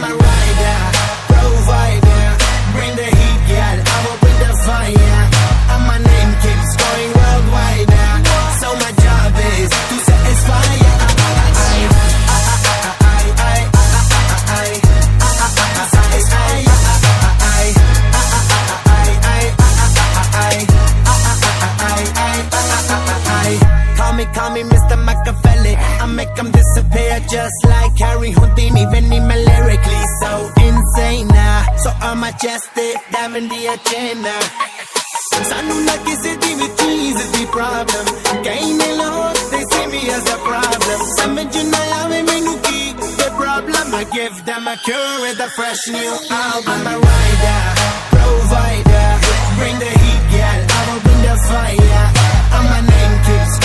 I'm a rider, provider. Bring the heat, girl, I will bring the fire. And my name keeps going worldwide. So my job is to satisfy ya. Call me Mr. Machiavelli. I make them disappear just like Harry Houdini. Venni me lyrically so insane now. So I'm majestic, diving the agenda. Sanu na kisi di with cheese is the problem. Kain log, they see me as a problem. Samajh na aave mainu ki the problem. I give them a cure with a fresh new album. I'm a rider, provider. Bring the